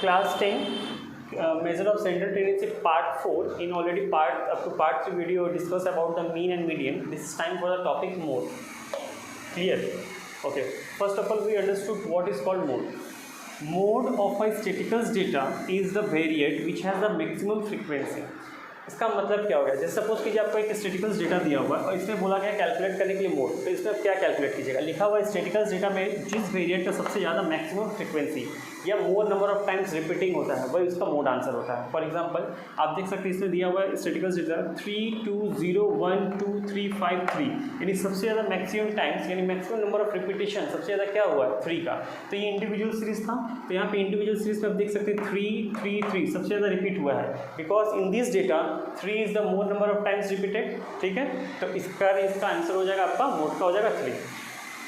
class 10 measure of central tendency part 4. In already up to part 3 video discuss about the mean and median. This is time for the topic mode. Clear? Okay, first of all we understood what is called mode. Mode of a statistical data is the variate which has the maximum frequency. इसका मतलब क्या हो गया, जैसे suppose कीजिए आपको एक statistical data दिया हुआ है और इसमें बोला गया कैलकुलेट करने के लिए मोड, तो इसमें आप क्या कैलकुलेट कीजिएगा, लिखा हुआ है स्टैटिस्टिकल डेटा में जिस वेरिएट का सबसे ज़्यादा मैक्सिमम फ्रीक्वेंसी या मोर नंबर ऑफ टाइम्स रिपीटिंग होता है वही उसका मोड आंसर होता है। फॉर एग्जांपल आप देख सकते हैं इसमें दिया हुआ है स्टैटिस्टिकल डेटा 3 2 0 1 2 3 5 3, यानी सबसे ज़्यादा मैक्सिमम टाइम्स यानी मैक्सिमम नंबर ऑफ रिपीटेशन सबसे ज़्यादा क्या हुआ है 3 का। तो ये इंडिविजुअल सीरीज था, तो यहाँ पे इंडिविजुअल सीरीज में आप देख सकते हैं 3 3 3 सबसे ज़्यादा रिपीट हुआ है, because in this data 3 is the more number of times repeated. ठीक है, तो इसका आंसर हो जाएगा आपका मोड का हो जाएगा 3।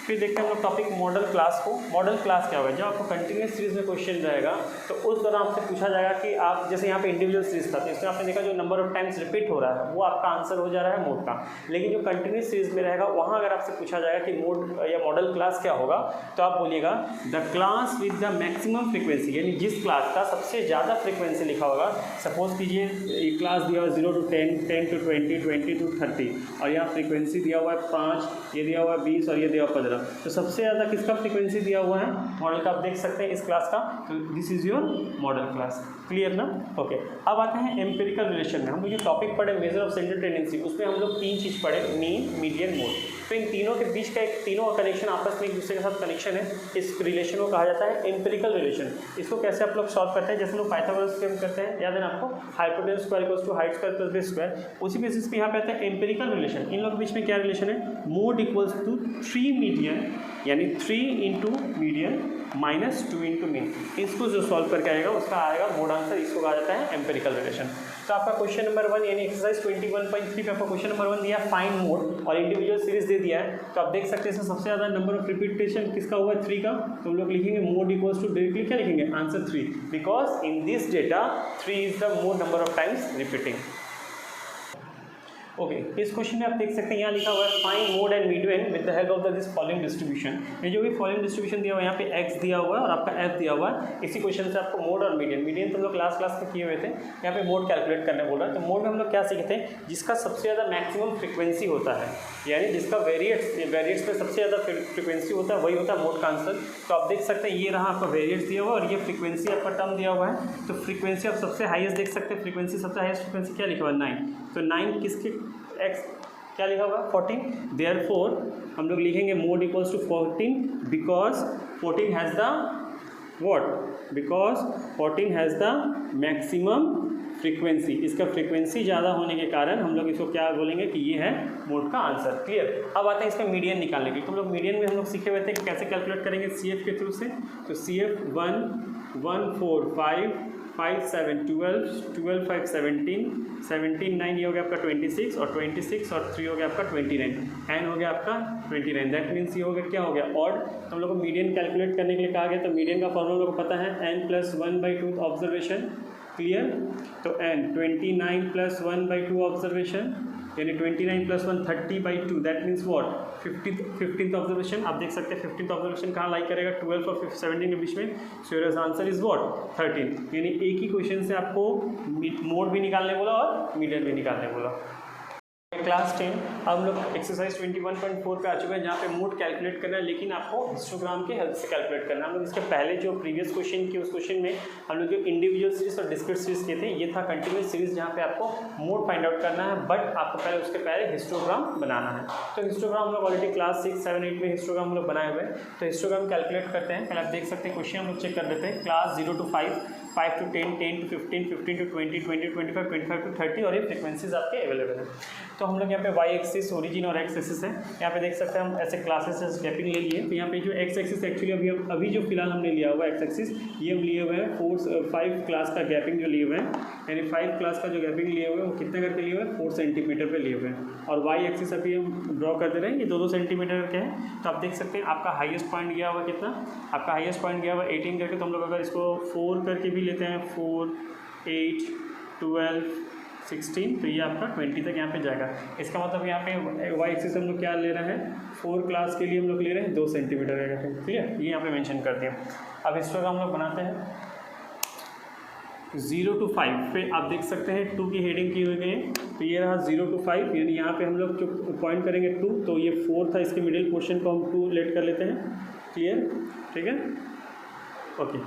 फिर देखते हैं हम लोग टॉपिक मॉडल क्लास को। मॉडल क्लास क्या होगा, जब आपको कंटिन्यूस सीरीज में क्वेश्चन रहेगा तो उस दौरान आपसे पूछा जाएगा कि आप जैसे यहाँ पे इंडिविजुअल सीरीज था तो इसमें आपने देखा जो नंबर ऑफ टाइम्स रिपीट हो रहा है वो आपका आंसर हो जा रहा है मोड का। लेकिन जो कंटिन्यूस सीरीज में रहेगा वहाँ अगर आपसे पूछा जाएगा कि मोड या मॉडल क्लास क्या होगा तो आप बोलिएगा the class with the maximum frequency, यानी जिस क्लास का सबसे ज़्यादा फ्रिक्वेंसी लिखा होगा। सपोज कीजिए ये क्लास दिया हुआ 0 to 10, 10 to 20, 20 to 30 और यहाँ फ्रिक्वेंसी दिया हुआ है 5, ये दिया हुआ है 20 और ये दिया हुआ 15, तो सबसे ज़्यादा किसका फ्रीक्वेंसी दिया हुआ है मॉडल का, आप देख सकते हैं इस क्लास का, तो this is your model class. Clear ना? ओके, अब आते हैं एम्पिरिकल रिलेशन में। हम लोग जो टॉपिक पढ़े मेजर ऑफ सेंट्रल टेंडेंसी, उसमें हम लोग 3 चीज़ पढ़े, मीन मीडियन मोड। तो इन तीनों के बीच का तीनों का कनेक्शन आपस में एक दूसरे के साथ कनेक्शन है, इस रिलेशन को कहा जाता है एम्पिरिकल रिलेशन। इसको कैसे आप लोग सॉल्व करते हैं, जैसे लोग पाइथागोरस थ्योरम करते हैं, याद है ना आपको, hypotenuse square equals to height square plus base square, उसी बेसिस पे यहाँ पे आता है एम्पिरिकल रिलेशन। इन लोगों के बीच में क्या रिलेशन है, मोड इक्वल्स टू 3 मीडियन, यानी 3 into median minus 2 into mean. इसको जो सॉल्व करके आएगा उसका आएगा मोड आंसर, इसको कहा जाता है एम्पिरिकल रिलेशन। तो आपका क्वेश्चन नंबर 1 यानी एक्सरसाइज 21.3 पे आपका क्वेश्चन नंबर 1 दिया फाइंड मोड और इंडिविजुअल सीरीज दे दिया है। तो आप देख सकते हैं इसमें सबसे ज़्यादा नंबर ऑफ रिपीटेशन किसका हुआ है 3 का, तो हम लोग लिखेंगे मोड इक्वल्स टू डायरेक्टली क्या लिखेंगे answer 3, because in this data 3 is the more number of times repeating. Okay, इस क्वेश्चन में आप देख सकते हैं यहाँ लिखा हुआ है find mode and median with the help of this following distribution. ये जो भी फॉलोइंग डिस्ट्रीब्यूशन दिया हुआ है यहाँ पे x दिया हुआ है और आपका f दिया हुआ है। इसी क्वेश्चन से आपको मोड और मीडियन तो हम लोग क्लास में किए हुए थे, यहाँ पे मोड कैलकुलेट करने बोल रहा है। तो मोड में हम लोग क्या सीखे थे, जिसका सबसे ज़्यादा मैक्सिमम फ्रिक्वेंसी होता है, यानी जिसका वेरिएट्स में सबसे ज़्यादा फ्रिक्वेंसी होता है वही होता है मोड का आंसर। तो आप देख सकते हैं ये रहा आपका वेरिएट्स दिया हुआ और ये फ्रिक्वेंसी आपका टर्म दिया हुआ है। तो फ्रिक्वेंसी आप सबसे हाईएस्ट देख सकते हैं, फ्रिक्वेंसी सबसे हाईएस्ट फ्रिक्वेंसी क्या लिखा हुआ है 9, तो 9 किसके x क्या लिखा होगा 14, देयरफॉर हम लोग लिखेंगे mode equals to 14 because 14 has the what, because 14 has the maximum frequency. इसका फ्रीक्वेंसी ज़्यादा होने के कारण हम लोग इसको क्या बोलेंगे कि ये है मोड का आंसर। क्लियर? अब आते हैं इसका मीडियन निकालने के लिए। तो हम लोग मीडियन में हम लोग सीखे हुए थे कि कैसे कैलकुलेट करेंगे CF के थ्रू से। तो CF 1 1 4 5 5 7 12 12 5 17 17 9, ये हो गया आपका 26 और 26 और 3 हो गया आपका 29, n हो गया आपका 29। दैट मीन्स ये हो गया क्या हो गया ऑड। तो हम लोग को मीडियन कैलकुलेट करने के लिए कहा गया, तो मीडियन का फॉर्मूला लोगों को पता है n+1/2 ऑब्जर्वेशन। क्लियर? तो n 29 + 1/2 ऑब्जर्वेशन, यानी 29 + 1 30/2, that means what 15th observation. आप देख सकते हैं 15th ऑब्जर्वेशन कहाँ लाई करेगा 12 और 17 के बीच में। So your answer is what 13। यानी एक ही क्वेश्चन से आपको मोड भी निकालने बोला और मीडियन भी निकालने बोला। क्लास 10 अब हम लोग एक्सरसाइज 21.4 पे आ चुके हैं, जहाँ पे मोड कैलकुलेट करना है, लेकिन आपको हिस्टोग्राम के हेल्प से कैलकुलेट करना है। हम लोग इसके पहले जो प्रीवियस क्वेश्चन किए उस क्वेश्चन में हम लोग जो इंडिविजुअल सीरीज और डिस्क्रीट सीरीज किए थे, ये था कंटिन्यूस सीरीज जहाँ पे आपको मोड फाइंड आउट करना है, बट आपको पहले उसके पहले हिस्टोग्राम बनाना है। तो हिस्टोग्राम हम लोग ऑलरेडी क्लास 6, 7, 8 में हिस्टोग्राम हम लोग बनाए हुए हैं। तो हिस्टोग्राम कैलकुलेट करते हैं। पहले आप देख सकते हैं क्वेश्चन हम लोग चेक कर लेते हैं। Class 0 to 5, 5 to 10, 10 to 15, 15 to 20, 20 to 25, 25 to 30 और ये फ्रिक्वेंसीज आपके अवेलेबल है। तो हम लोग यहाँ पे वाई एक्सिस ओरिजिन और एक्स एक्सिस है, यहाँ पे देख सकते हैं हम ऐसे क्लासेस गैपिंग ले लिए। तो यहाँ पे जो एक्स एक्सिस एक्चुअली अभी जो फिलहाल हमने लिया हुआ एक्स एक्सिस, ये हम लिए हुए हैं 5 क्लास का गैपिंग जो लिए हुए हैं, यानी 5 क्लास का जो गैपिंग लिए हुए हैं वो कितने करके लिए हुए हैं 4 सेंटीमीटर पे लिए हुए हैं। और वाई एक्सिस अभी हम ड्रॉ कर दे रहे हैं, ये 2-2 सेंटीमीटर के हैं। तो आप देख सकते हैं आपका हाईएस्ट पॉइंट गया हुआ कितना, आपका हाईएस्ट पॉइंट गया हुआ 18 करके। तो हम लोग अगर इसको 4 करके भी लेते हैं, 4 8 12 16, तो ये आपका 20 तक यहाँ पे जाएगा। इसका मतलब यहाँ पे वाई एक्सिस हम लोग क्या ले रहे हैं 4 क्लास के लिए हम लोग ले रहे हैं 2 सेंटीमीटर का। ठीक है, ये यहाँ पे मेंशन कर दिया। अब हिस्टोग्राम हम लोग बनाते हैं। 0 to 5 पे आप देख सकते हैं 2 की हेडिंग की हुई गई है। तो ये रहा 0 to 5, यानी यहाँ पे हम लोग जो पॉइंट करेंगे 2, तो ये 4 था, इसके मिडिल पोर्शन को हम 2 लेट कर लेते हैं। क्लियर, ठीक है, ओके।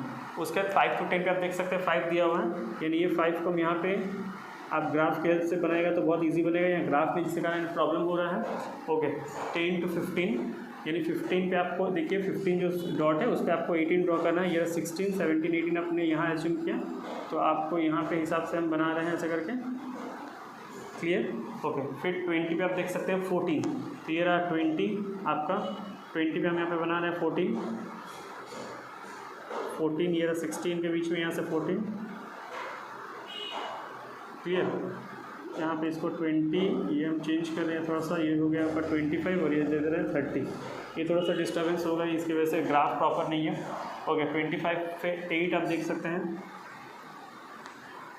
उसके बाद 5 to 10 पे आप देख सकते हैं 5 दिया हुआ है, यानी ये 5 को हम यहाँ पे आप ग्राफ के हेल्प से बनाएगा तो बहुत इजी बनेगा, यहाँ ग्राफ में जिसके कारण प्रॉब्लम हो रहा है। ओके, 10 to 15, यानी 15 पे आपको देखिए 15 जो डॉट है उस पर आपको 18 ड्रॉ करना है। ये 16, 17, 18 आपने यहाँ एज्यूम किया, तो आपको यहाँ पे हिसाब से हम बना रहे हैं ऐसे करके। Clear, okay. फिर 20 पे आप देख सकते हैं 14, तो ये रहा 20 आपका, 20 पे हम यहाँ पे बना रहे हैं 14, ये रहा 16 के बीच में, यहाँ से 14। क्लियर, यहाँ पे इसको 20, ये हम चेंज कर रहे हैं थोड़ा सा, ये हो गया आपका 25 और ये दे दे रहे हैं 30। ये थोड़ा सा डिस्टर्बेंस होगा, इसकी वजह से ग्राफ प्रॉपर नहीं है। ओके, 25 पे 8 आप देख सकते हैं।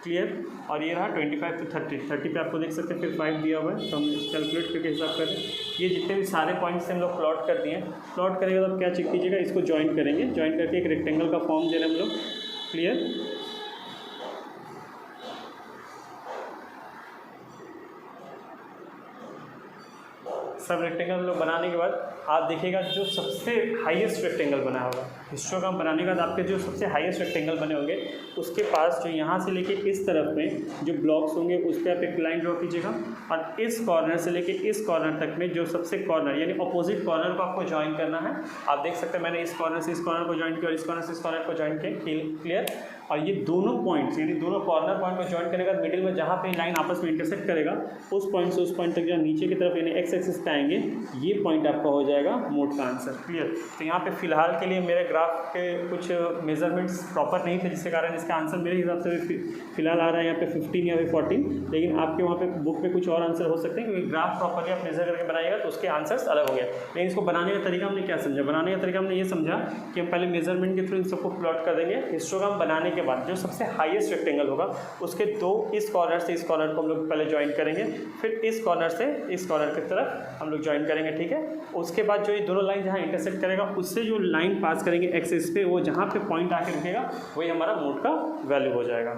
क्लियर, और ये रहा 25 to 30 पे आपको देख सकते हैं फिर 5 दिया हुआ है, तो हम कैलकुलेट करके हिसाब करें। ये जितने भी सारे पॉइंट्स हम लोग प्लॉट कर दिए, प्लॉट करेंगे तो आप क्या चेक कीजिएगा, इसको ज्वाइन करेंगे, ज्वाइन करके एक रेक्टेंगल का फॉर्म दे रहे हैं हम लोग। क्लियर, सब रेक्टेंगल हम लोग बनाने के बाद आप देखिएगा जो सबसे हाईएस्ट रेक्टेंगल बना होगा, हिस्टोग्राम बनाने के बाद आपके जो सबसे हाईएस्ट रेक्टेंगल बने होंगे उसके पास जो यहाँ से लेके इस तरफ में जो ब्लॉक्स होंगे उस पर आप एक लाइन ड्रॉ कीजिएगा, और इस कॉर्नर से लेके इस कॉर्नर तक में जो सबसे कॉर्नर यानी अपोजिट कॉर्नर को आपको ज्वाइन करना है। आप देख सकते हैं मैंने इस कॉर्नर से इस कॉर्नर को ज्वाइन किया और इस कॉर्नर से इस कॉर्नर को ज्वाइन किया। क्लियर, और ये दोनों पॉइंट्स यानी दोनों कॉर्नर पॉइंट को ज्वाइन करने के बाद मिडिल में जहाँ पे लाइन आपस में इंटरसेक्ट करेगा उस पॉइंट से उस पॉइंट तक जो नीचे की तरफ यानी एक्स एक्सिस पे आएंगे, ये पॉइंट आपका हो जाएगा मोड का आंसर। क्लियर, तो यहाँ पे फिलहाल के लिए मेरे ग्राफ के कुछ मेजरमेंट्स प्रॉपर नहीं थे, जिसके कारण इसका आंसर मेरे हिसाब से फिलहाल आ रहा है यहाँ पे 15 या फिर 14, लेकिन आपके वहाँ पे बुक में कुछ और आंसर हो सकते हैं क्योंकि ग्राफ प्रॉपरली आप मेजर करके बनाइएगा तो उसके आंसर्स अलग हो गए। लेकिन इसको बनाने का तरीका हमने क्या समझा, बनाने का तरीका हमने ये समझा कि हम पहले मेजरमेंट के थ्रू इन सबको प्लॉट कर देंगे। हिस्टोग्राम बनाने के बाद जो सबसे हाईएस्ट रेक्टेंगल होगा उसके दो इस कॉर्नर से इस कॉर्नर को हम लोग पहले ज्वाइन करेंगे, फिर इस कॉर्नर से इस कॉर्नर की तरफ हम लोग ज्वाइन करेंगे। ठीक है, उसके बाद जो ये दोनों लाइन जहाँ इंटरसेक्ट करेगा उससे जो लाइन पास करेंगे एक्सिस पे, वो जहाँ पे पॉइंट आके रुकेगा वही हमारा मोड का वैल्यू हो जाएगा।